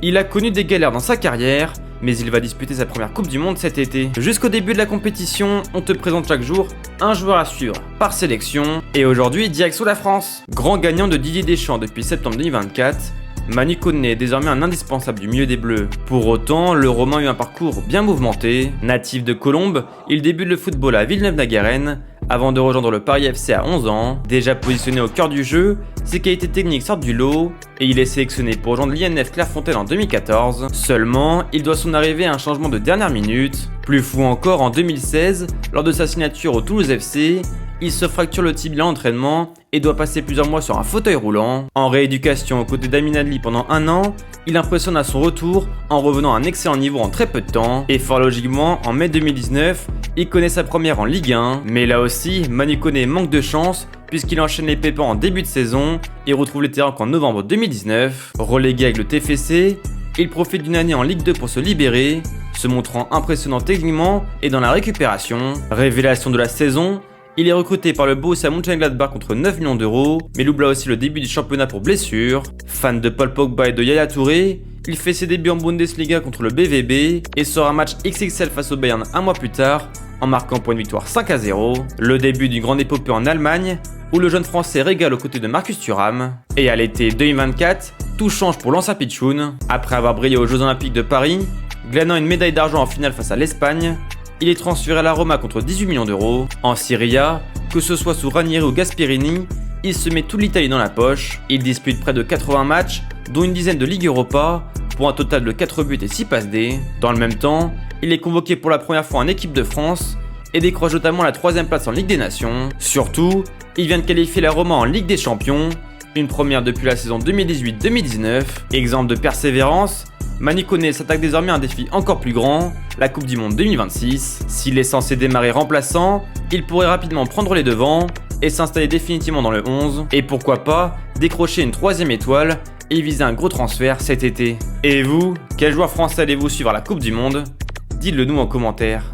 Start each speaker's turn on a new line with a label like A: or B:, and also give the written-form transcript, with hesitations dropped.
A: Il a connu des galères dans sa carrière, mais il va disputer sa première Coupe du Monde cet été. Jusqu'au début de la compétition, on te présente chaque jour un joueur à suivre par sélection, et aujourd'hui, direction la France. Grand gagnant de Didier Deschamps depuis septembre 2024, Manu Koné est désormais un indispensable du milieu des Bleus. Pour autant, le Romain a eu un parcours bien mouvementé. Natif de Colombes, il débute le football à Villeneuve-la-Garenne, avant de rejoindre le Paris FC à 11 ans. Déjà positionné au cœur du jeu, ses qualités techniques sortent du lot et il est sélectionné pour rejoindre l'INF Clairefontaine en 2014. Seulement, il doit son arrivée à un changement de dernière minute. Plus fou encore, en 2016, lors de sa signature au Toulouse FC, il se fracture le tibia à l'entraînement et doit passer plusieurs mois sur un fauteuil roulant. En rééducation aux côtés d'Amin Adli pendant un an, il impressionne à son retour en revenant à un excellent niveau en très peu de temps. Et fort logiquement, en mai 2019, il connaît sa première en Ligue 1. Mais là aussi, Manu Koné manque de chance puisqu'il enchaîne les pépins en début de saison et retrouve les terrains qu'en novembre 2019. Relégué avec le TFC, il profite d'une année en Ligue 2 pour se libérer, se montrant impressionnant techniquement et dans la récupération. Révélation de la saison, il est recruté par le Borussia Mönchengladbach contre 9 millions d'euros, mais loupla aussi le début du championnat pour blessure. Fan de Paul Pogba et de Yaya Touré, il fait ses débuts en Bundesliga contre le BVB et sort un match XXL face au Bayern un mois plus tard, en marquant pour une victoire 5-0. Le début d'une grande épopée en Allemagne, où le jeune français régale aux côtés de Marcus Thuram. Et à l'été 2024, tout change pour Lancia Pichun. Après avoir brillé aux Jeux Olympiques de Paris, glanant une médaille d'argent en finale face à l'Espagne, il est transféré à la Roma contre 18 millions d'euros. En Serie A, que ce soit sous Ranieri ou Gasperini, il se met toute l'Italie dans la poche. Il dispute près de 80 matchs, dont une dizaine de Ligue Europa, pour un total de 4 buts et 6 passes D. Dans le même temps, il est convoqué pour la première fois en équipe de France et décroche notamment la 3ème place en Ligue des Nations. Surtout, il vient de qualifier la Roma en Ligue des Champions, une première depuis la saison 2018-2019. Exemple de persévérance, Manu Koné s'attaque désormais à un défi encore plus grand, la Coupe du Monde 2026. S'il est censé démarrer remplaçant, il pourrait rapidement prendre les devants et s'installer définitivement dans le 11. Et pourquoi pas décrocher une 3ème étoile et viser un gros transfert cet été. Et vous, quel joueur français allez-vous suivre à la Coupe du Monde? Dites-le nous en commentaire.